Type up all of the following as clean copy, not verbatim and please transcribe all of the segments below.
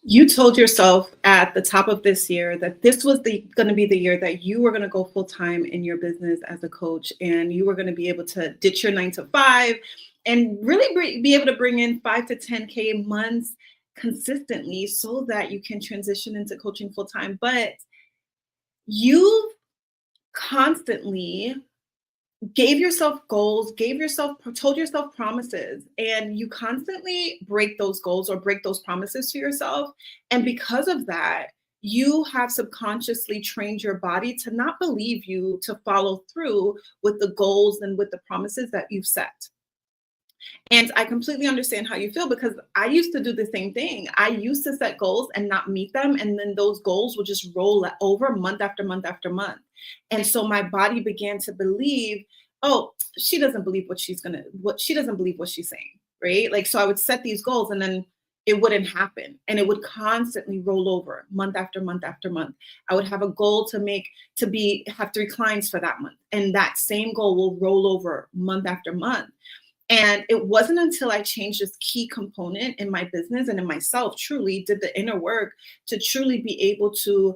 You told yourself at the top of this year that this was going to be the year that you were going to go full time in your business as a coach, and you were going to be able to ditch your 9 to 5 and really be able to bring in 5 to 10K months consistently so that you can transition into coaching full time. But you constantly gave yourself goals, told yourself promises, and you constantly break those goals or break those promises to yourself. And because of that, you have subconsciously trained your body to not believe you to follow through with the goals and with the promises that you've set. And I completely understand how you feel because I used to do the same thing. I used to set goals and not meet them. And then those goals would just roll over month after month after month. And so my body began to believe, oh, she doesn't believe she doesn't believe what she's saying. Right. Like, so I would set these goals and then it wouldn't happen. And it would constantly roll over month after month after month. I would have a goal have 3 clients for that month. And that same goal will roll over month after month. And it wasn't until I changed this key component in my business and in myself, truly did the inner work to truly be able to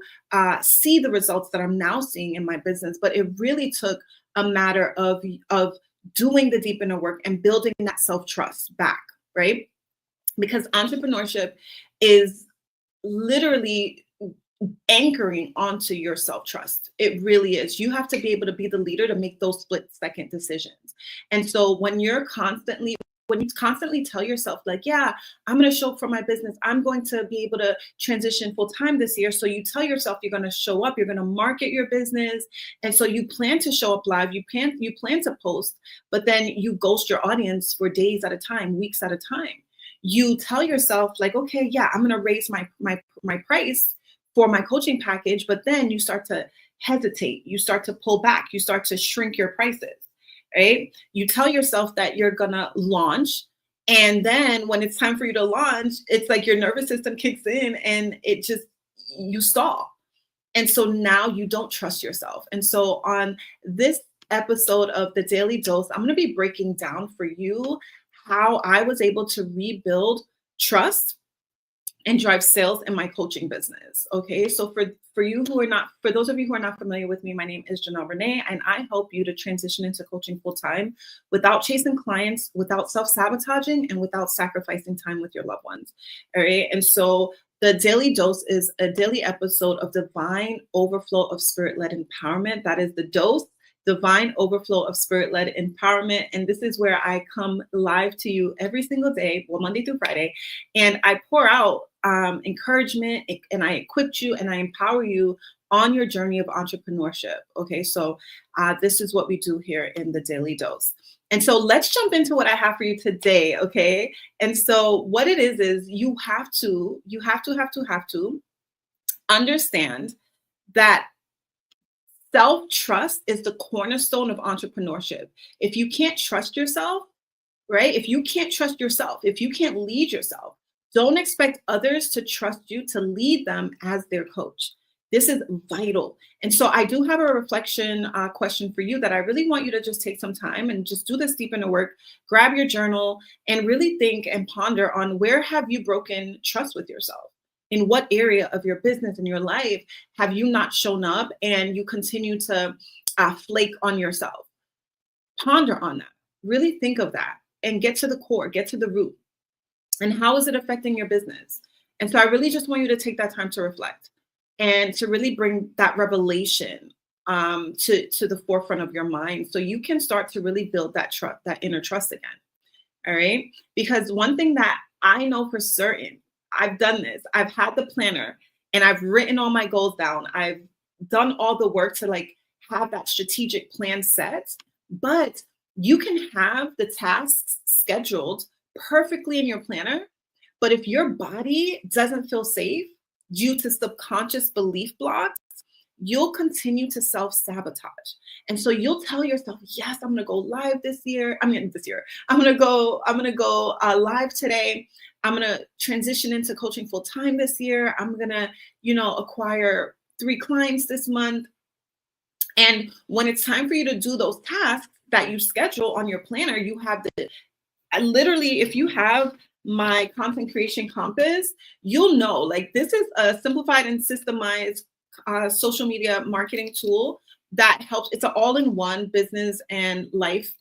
see the results that I'm now seeing in my business. But it really took a matter of doing the deep inner work and building that self-trust back, right? Because entrepreneurship is literally anchoring onto your self-trust. It really is. You have to be able to be the leader to make those split-second decisions. And so when you constantly tell yourself like, yeah, I'm going to show up for my business, I'm going to be able to transition full time this year. So you tell yourself you're going to show up, you're going to market your business. And so you plan to show up live, you plan to post, but then you ghost your audience for days at a time, weeks at a time. You tell yourself like, okay, yeah, I'm going to raise my price for my coaching package, but then you start to hesitate, you start to pull back, you start to shrink your prices, right? You tell yourself that you're gonna launch, and then when it's time for you to launch, it's like your nervous system kicks in and you stall. And so now you don't trust yourself. And so on this episode of the Daily Dose, I'm gonna be breaking down for you how I was able to rebuild trust and drive sales in my coaching business. Okay. So for those of you who are not familiar with me, my name is Janel Ranée, and I help you to transition into coaching full time without chasing clients, without self-sabotaging, and without sacrificing time with your loved ones. All right. And so the Daily Dose is a daily episode of divine overflow of spirit-led empowerment. That is the dose. Divine overflow of spirit-led empowerment. And this is where I come live to you every single day, well, Monday through Friday, and I pour out encouragement, and I equip you and I empower you on your journey of entrepreneurship. Okay, so this is what we do here in the Daily Dose. And so let's jump into what I have for you today. Okay, and so what it is you have to understand that self-trust is the cornerstone of entrepreneurship. If you can't trust yourself, right? If you can't trust yourself, if you can't lead yourself, don't expect others to trust you to lead them as their coach. This is vital. And so I do have a reflection question for you that I really want you to just take some time and just do this deep inner work, grab your journal, and really think and ponder on where have you broken trust with yourself? In what area of your business and your life have you not shown up and you continue to flake on yourself? Ponder on that. Really think of that and get to the core, get to the root. And how is it affecting your business? And so I really just want you to take that time to reflect and to really bring that revelation to the forefront of your mind so you can start to really build that trust, that inner trust again. All right. Because one thing that I know for certain, I've done this. I've had the planner and I've written all my goals down. I've done all the work to like have that strategic plan set, but you can have the tasks scheduled perfectly in your planner. But if your body doesn't feel safe due to subconscious belief blocks, you'll continue to self-sabotage. And so you'll tell yourself, yes, I'm going to go live this year. I'm going to go live today. I'm going to transition into coaching full time this year. I'm going to, acquire 3 clients this month. And when it's time for you to do those tasks that you schedule on your planner, you have literally, if you have my content creation compass, you'll know, like, this is a simplified and systemized social media marketing tool that helps. It's an all-in-one business and life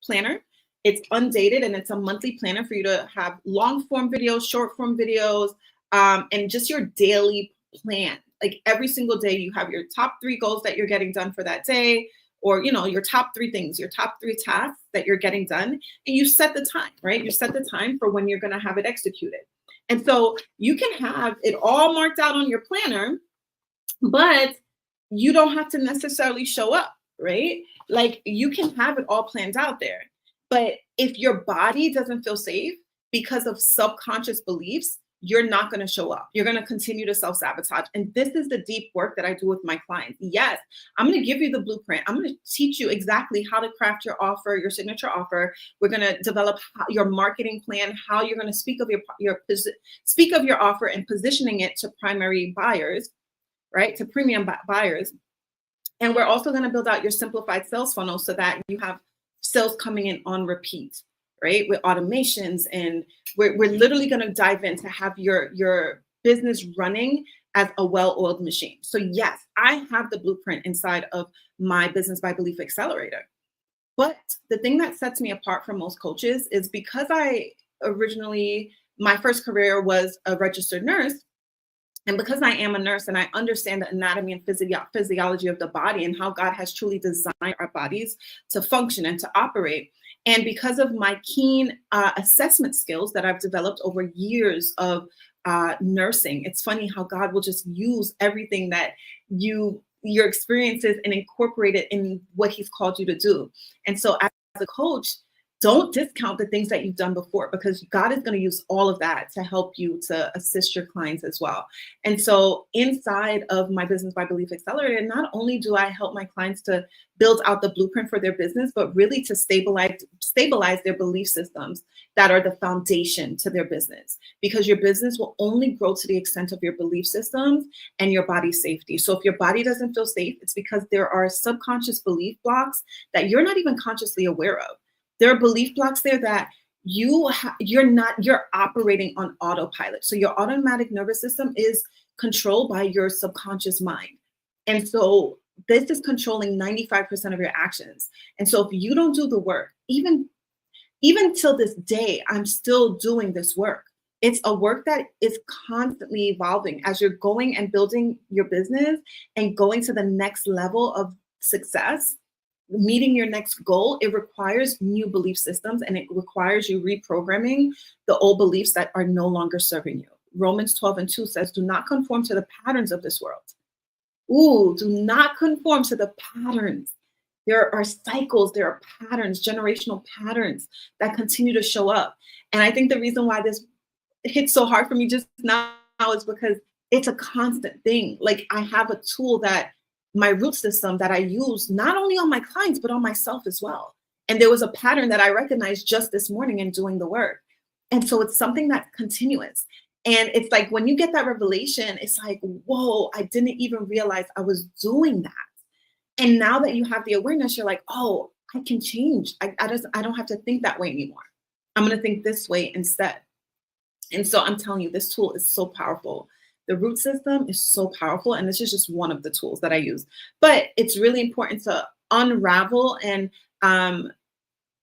planner. It's undated, and it's a monthly planner for you to have long form videos, short form videos, and just your daily plan. Like every single day you have your top 3 goals that you're getting done for that day, or your top 3 things, your top 3 tasks that you're getting done, and you set the time, right? You set the time for when you're going to have it executed. And so you can have it all marked out on your planner, but you don't have to necessarily show up, right? Like you can have it all planned out there. But if your body doesn't feel safe because of subconscious beliefs, you're not going to show up. You're going to continue to self-sabotage. And this is the deep work that I do with my clients. Yes, I'm going to give you the blueprint. I'm going to teach you exactly how to craft your offer, your signature offer. We're going to develop your marketing plan, how you're going to speak of your offer and positioning it to primary buyers, right? To premium buyers. And we're also going to build out your simplified sales funnel so that you have sales coming in on repeat, right? With automations. And we're literally going to dive in to have your business running as a well-oiled machine. So yes, I have the blueprint inside of my Business by Belief Accelerator. But the thing that sets me apart from most coaches is because my first career was a registered nurse. And because I am a nurse and I understand the anatomy and physiology of the body and how God has truly designed our bodies to function and to operate, and because of my keen assessment skills that I've developed over years of nursing, it's funny how God will just use everything that your experiences and incorporate it in what He's called you to do. And so as a coach, don't discount the things that you've done before, because God is going to use all of that to help you to assist your clients as well. And so inside of my Business by Belief Accelerator, not only do I help my clients to build out the blueprint for their business, but really to stabilize their belief systems that are the foundation to their business, because your business will only grow to the extent of your belief systems and your body's safety. So if your body doesn't feel safe, it's because there are subconscious belief blocks that you're not even consciously aware of. There are belief blocks there that you're operating on autopilot. So your automatic nervous system is controlled by your subconscious mind. And so this is controlling 95% of your actions. And so if you don't do the work, even till this day, I'm still doing this work. It's a work that is constantly evolving as you're going and building your business and going to the next level of success. Meeting your next goal, it requires new belief systems, and it requires you reprogramming the old beliefs that are no longer serving you. Romans 12:2 says, do not conform to the patterns of this world. Do not conform to the patterns. There are cycles, there are patterns, generational patterns that continue to show up. And I think the reason why this hits so hard for me just now is because it's a constant thing. Like I have a tool that my root system that I use not only on my clients, but on myself as well. And there was a pattern that I recognized just this morning in doing the work. And so it's something that's continuous. And it's like, when you get that revelation, it's like, whoa, I didn't even realize I was doing that. And now that you have the awareness, you're like, oh, I can change. I don't have to think that way anymore. I'm going to think this way instead. And so I'm telling you, this tool is so powerful. The root system is so powerful, and this is just one of the tools that I use. But it's really important to unravel and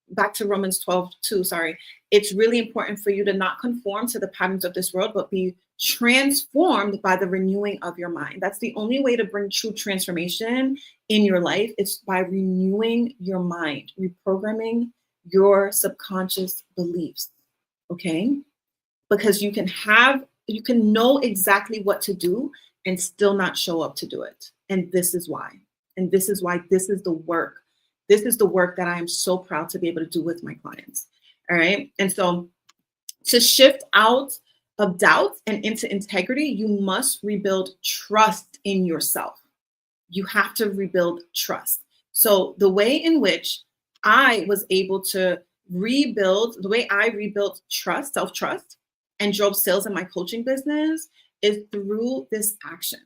back to Romans 12:2, sorry. It's really important for you to not conform to the patterns of this world, but be transformed by the renewing of your mind. That's the only way to bring true transformation in your life. It's by renewing your mind, reprogramming your subconscious beliefs, okay? Because you can know exactly what to do and still not show up to do it. And this is why. And this is why this is the work. This is the work that I am so proud to be able to do with my clients. All right. And so to shift out of doubt and into integrity, you must rebuild trust in yourself. You have to rebuild trust. So the way in which I was able to rebuild trust, self-trust, and drove sales in my coaching business is through this action.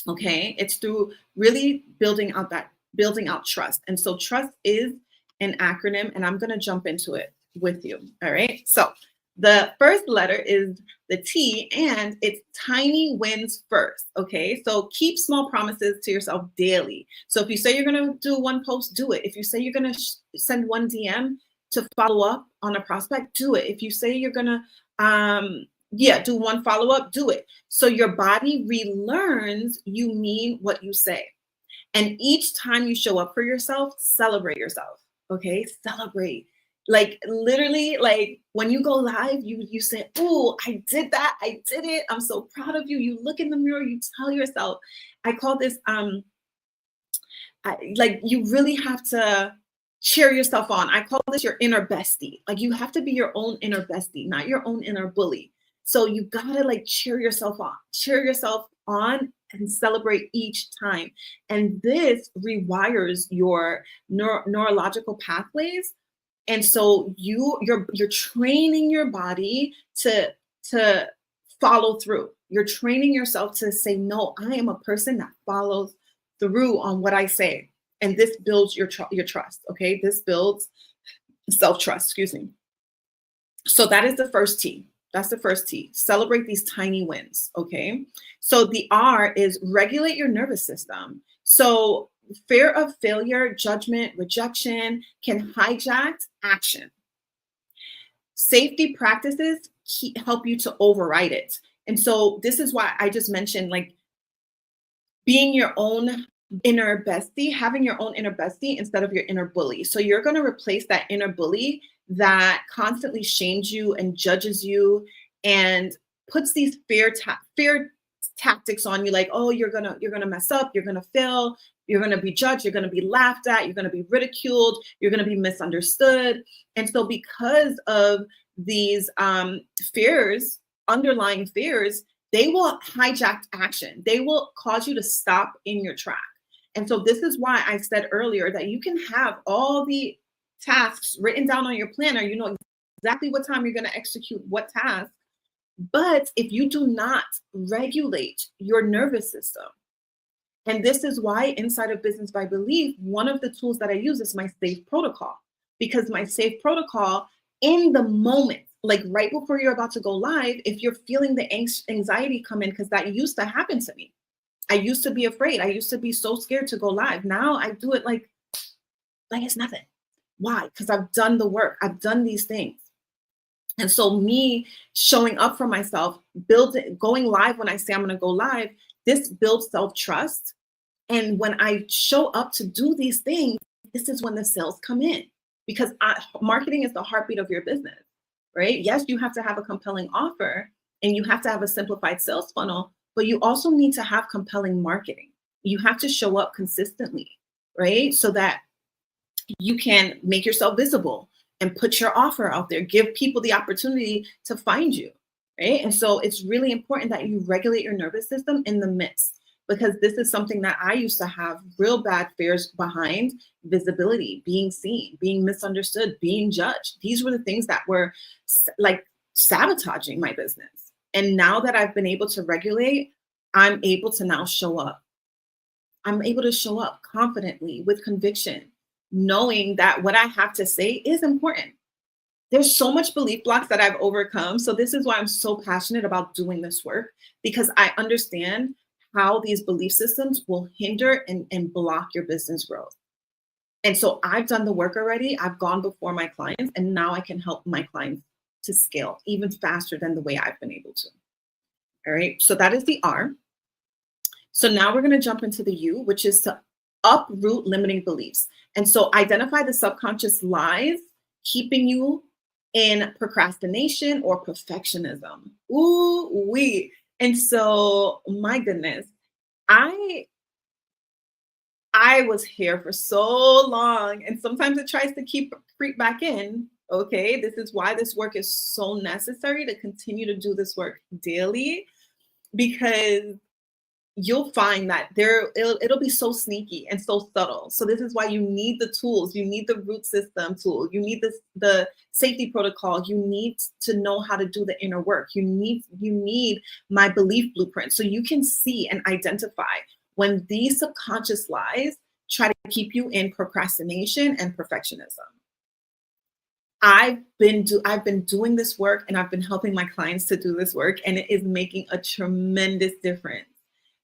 Okay. It's through really building out trust. And so trust is an acronym, and I'm going to jump into it with you. All right. So The first letter is the T, and it's tiny wins first. Okay. So keep small promises to yourself daily. So if you say you're going to do one post, do it. If you say you're going to send one DM to follow up on a prospect, do it. If you say you're going to, do one follow up, do it. So your body relearns you mean what you say. And each time you show up for yourself, celebrate yourself. Okay. Celebrate. Like literally, like when you go live, you say, "Oh, I did that. I did it. I'm so proud of you." You look in the mirror, you tell yourself. I call this like you really have to cheer yourself on. I call this your inner bestie. Like you have to be your own inner bestie, not your own inner bully. So you gotta like cheer yourself on and celebrate each time. And this rewires your neurological pathways. And so you're training your body to follow through. You're training yourself to say, no, I am a person that follows through on what I say. And this builds your trust. Okay. This builds self-trust, excuse me. So that is the first T. That's the first T. Celebrate these tiny wins. Okay. So the R is regulate your nervous system. So fear of failure, judgment, rejection can hijack action. Safety practices help you to override it. And so this is why I just mentioned like being your own inner bestie, having your own inner bestie instead of your inner bully. So you're going to replace that inner bully that constantly shames you and judges you and puts these fear tactics on you, like, oh, you're gonna mess up, you're gonna fail, you're gonna be judged, you're gonna be laughed at, you're gonna be ridiculed, you're gonna be misunderstood. And so because of these fears, underlying fears, they will hijack action. They will cause you to stop in your track. And so this is why I said earlier that you can have all the tasks written down on your planner. You know exactly what time you're going to execute what task. But if you do not regulate your nervous system, and this is why inside of Business by Belief, one of the tools that I use is my SAFE protocol, because my SAFE protocol in the moment, like right before you're about to go live, if you're feeling the anxiety come in, because that used to happen to me. I used to be afraid. I used to be so scared to go live. Now I do it like it's nothing. Why? Because I've done the work. I've done these things. And so me showing up for myself, going live when I say I'm going to go live, this builds self-trust. And when I show up to do these things, this is when the sales come in, because marketing is the heartbeat of your business, right? Yes, you have to have a compelling offer and you have to have a simplified sales funnel, but you also need to have compelling marketing. You have to show up consistently, right? So that you can make yourself visible and put your offer out there, give people the opportunity to find you, right? And so it's really important that you regulate your nervous system in the midst, because this is something that I used to have real bad fears behind: visibility, being seen, being misunderstood, being judged. These were the things that were like sabotaging my business. And now that I've been able to regulate, I'm able to now show up. I'm able to show up confidently with conviction, knowing that what I have to say is important. There's so much belief blocks that I've overcome. So this is why I'm so passionate about doing this work, because I understand how these belief systems will hinder and block your business growth. And so I've done the work already. I've gone before my clients, and now I can help my clients to scale even faster than the way I've been able to. All right. So that is the R. So now we're going to jump into the U, which is to uproot limiting beliefs. And so identify the subconscious lies keeping you in procrastination or perfectionism. Ooh, wee. And so, my goodness, I was here for so long, and sometimes it tries to creep back in. Okay, this is why this work is so necessary, to continue to do this work daily, because you'll find that it'll be so sneaky and so subtle. So this is why you need the tools. You need the root system tool. You need the safety protocol. You need to know how to do the inner work. You need my belief blueprint, so you can see and identify when these subconscious lies try to keep you in procrastination and perfectionism. I've been doing this work, and I've been helping my clients to do this work, and it is making a tremendous difference.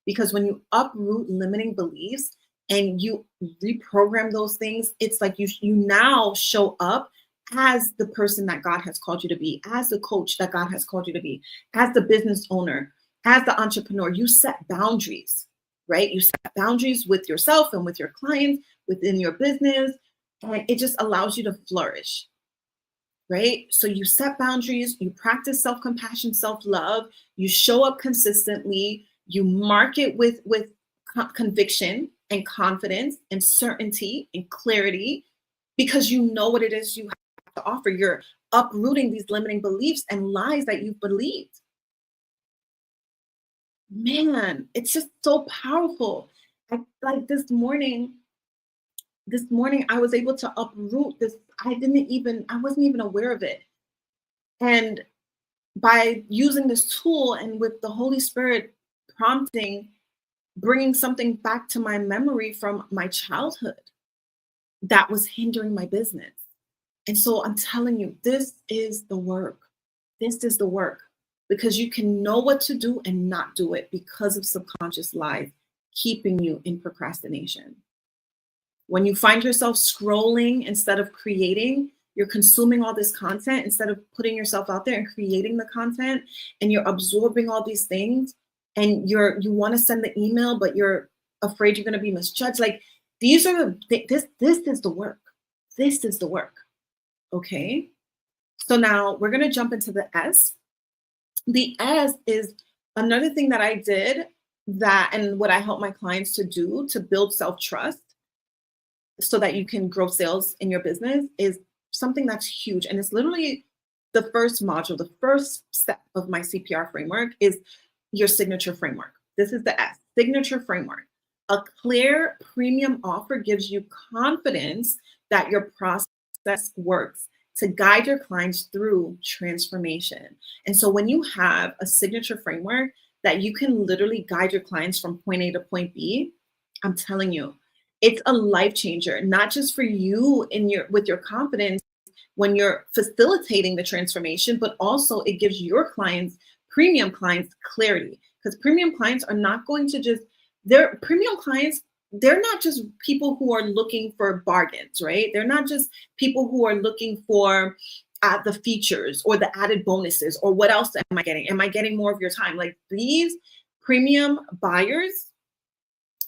Because when you uproot limiting beliefs and you reprogram those things, it's like you now show up as the person that God has called you to be, as the coach that God has called you to be, as the business owner, as the entrepreneur. You set boundaries, right? You set boundaries with yourself and with your clients, within your business, and it just allows you to flourish, right? So you set boundaries, you practice self-compassion, self-love, you show up consistently, you market with conviction and confidence and certainty and clarity, because you know what it is you have to offer. You're uprooting these limiting beliefs and lies that you've believed. Man, it's just so powerful. Like this morning I was able to uproot this. I wasn't even aware of it. And by using this tool and with the Holy Spirit prompting, bringing something back to my memory from my childhood that was hindering my business. And so I'm telling you, this is the work. This is the work, because you can know what to do and not do it because of subconscious lies keeping you in procrastination. When you find yourself scrolling instead of creating, you're consuming all this content instead of putting yourself out there and creating the content, and you're absorbing all these things, and you want to send the email, but you're afraid you're going to be misjudged. Like, these are this is the work. This is the work. Okay. So now we're going to jump into the S. The S is another thing that I did, and what I help my clients to do to build self-trust so that you can grow sales in your business, is something that's huge. And it's literally the first module, the first step of my CPR framework is your signature framework. This is the S, signature framework. A clear premium offer gives you confidence that your process works to guide your clients through transformation. And so when you have a signature framework that you can literally guide your clients from point A to point B, I'm telling you, it's a life changer, not just for you with your confidence when you're facilitating the transformation, but also it gives your clients, premium clients, clarity. Because premium clients are not going to premium clients, they're not just people who are looking for bargains, right? They're not just people who are looking for the features or the added bonuses or what else am I getting? Am I getting more of your time? Like, these premium buyers,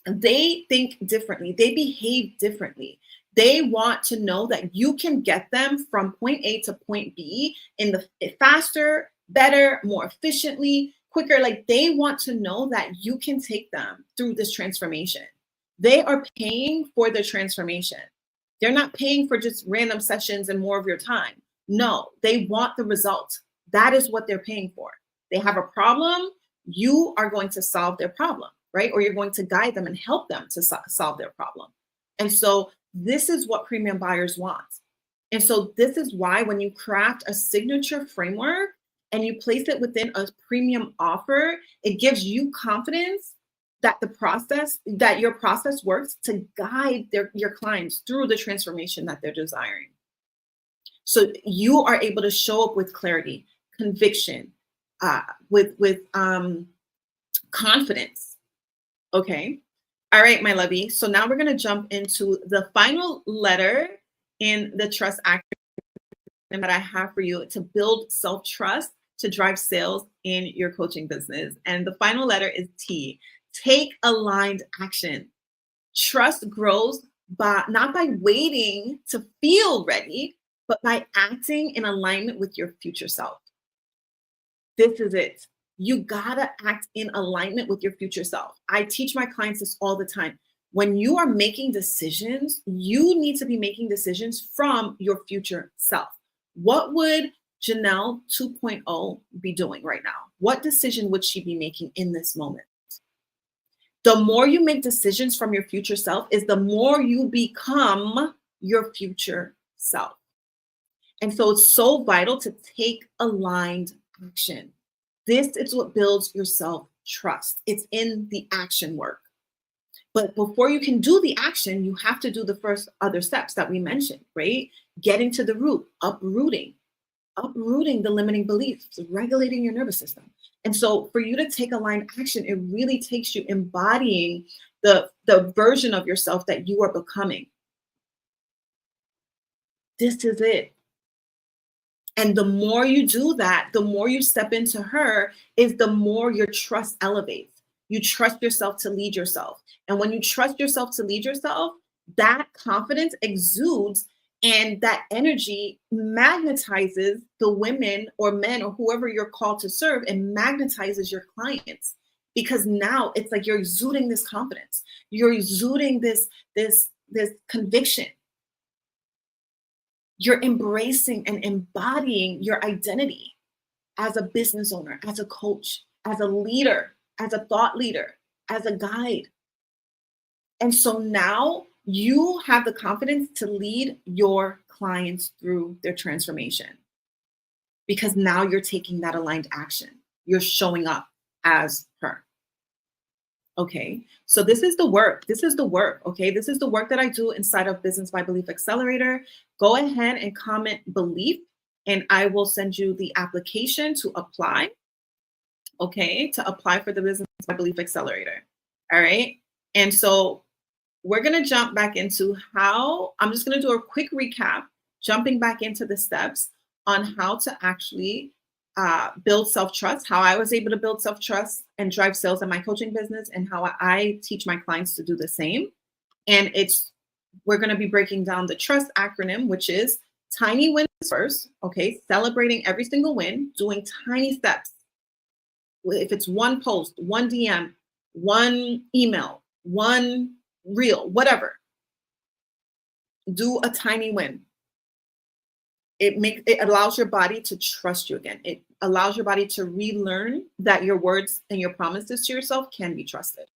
they think differently. They behave differently. They want to know that you can get them from point A to point B in the faster, better, more efficiently, quicker. Like, they want to know that you can take them through this transformation. They are paying for the transformation. They're not paying for just random sessions and more of your time. No, they want the result. That is what they're paying for. They have a problem. You are going to solve their problem, right? Or you're going to guide them and help them to solve their problem. And so this is what premium buyers want. And so this is why when you craft a signature framework and you place it within a premium offer, it gives you confidence that your process works to guide your clients through the transformation that they're desiring. So you are able to show up with clarity, conviction, with confidence. Okay. All right, my lovey. So now we're going to jump into the final letter in the trust acronym that I have for you to build self-trust to drive sales in your coaching business. And the final letter is T. Take aligned action. Trust grows not by waiting to feel ready, but by acting in alignment with your future self. This is it. You gotta act in alignment with your future self. I teach my clients this all the time. When you are making decisions, you need to be making decisions from your future self. What would Janel 2.0 be doing right now? What decision would she be making in this moment? The more you make decisions from your future self is the more you become your future self. And so it's so vital to take aligned action. This is what builds your self-trust. It's in the action work. But before you can do the action, you have to do the first other steps that we mentioned, right? getting to the root, uprooting the limiting beliefs, regulating your nervous system. And so for you to take aligned action, it really takes you embodying the version of yourself that you are becoming. This is it. And the more you do that, the more you step into her, is the more your trust elevates. You trust yourself to lead yourself. And when you trust yourself to lead yourself, that confidence exudes, and that energy magnetizes the women or men or whoever you're called to serve, and magnetizes your clients. Because now it's like you're exuding this confidence. You're exuding this conviction. You're embracing and embodying your identity as a business owner, as a coach, as a leader, as a thought leader, as a guide. And so now you have the confidence to lead your clients through their transformation, because now you're taking that aligned action. You're showing up as her. Okay, so this is the work. This is the work. Okay, this is the work that I do inside of Business by Belief Accelerator. Go ahead and comment belief, and I will send you the application to apply. Okay, to apply for the Business by Belief Accelerator. All right, and so we're going to jump back into how I'm just going to do a quick recap, jumping back into the steps on how to actually build self-trust, how I was able to build self-trust and drive sales in my coaching business, and how I teach my clients to do the same. And we're going to be breaking down the TRUST acronym, which is tiny wins first. Okay, celebrating every single win, doing tiny steps. If it's one post, one DM, one email, one reel, whatever, do a tiny win. It allows your body to trust you again. It allows your body to relearn that your words and your promises to yourself can be trusted.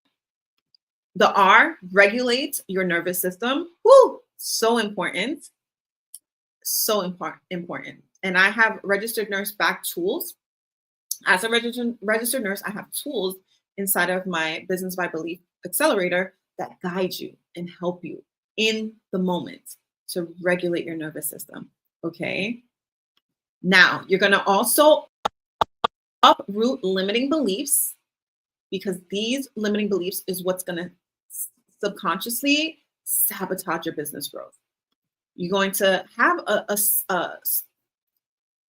The R, regulate your nervous system. Woo, so important. So important. And I have registered nurse back tools. As a registered nurse, I have tools inside of my Business by Belief Accelerator that guide you and help you in the moment to regulate your nervous system. Okay. Now you're going to also uproot limiting beliefs, because these limiting beliefs is what's going to subconsciously sabotage your business growth. You're going to have a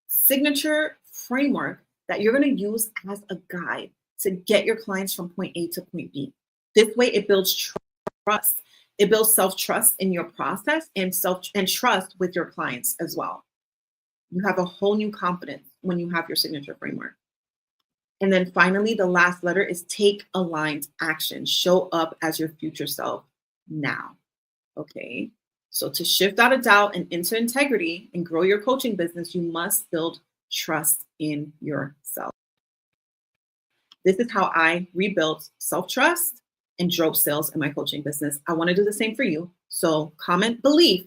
signature framework that you're going to use as a guide to get your clients from point A to point B. This way it builds trust. It builds self-trust in your process, and trust with your clients as well. You have a whole new confidence when you have your signature framework. And then finally, the last letter is take aligned action. Show up as your future self now. Okay. So to shift out of doubt and into integrity and grow your coaching business, you must build trust in yourself. This is how I rebuilt self-trust and drove sales in my coaching business. I want to do the same for you. So comment belief,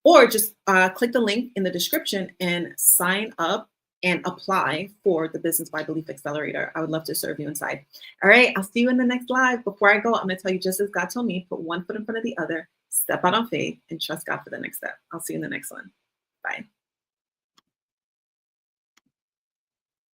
or just click the link in the description and sign up and apply for the Business by Belief Accelerator. I would love to serve you inside. All right, I'll see you in the next live. Before I go, I'm going to tell you, just as God told me, put one foot in front of the other, step out on faith, and trust God for the next step. I'll see you in the next one. Bye.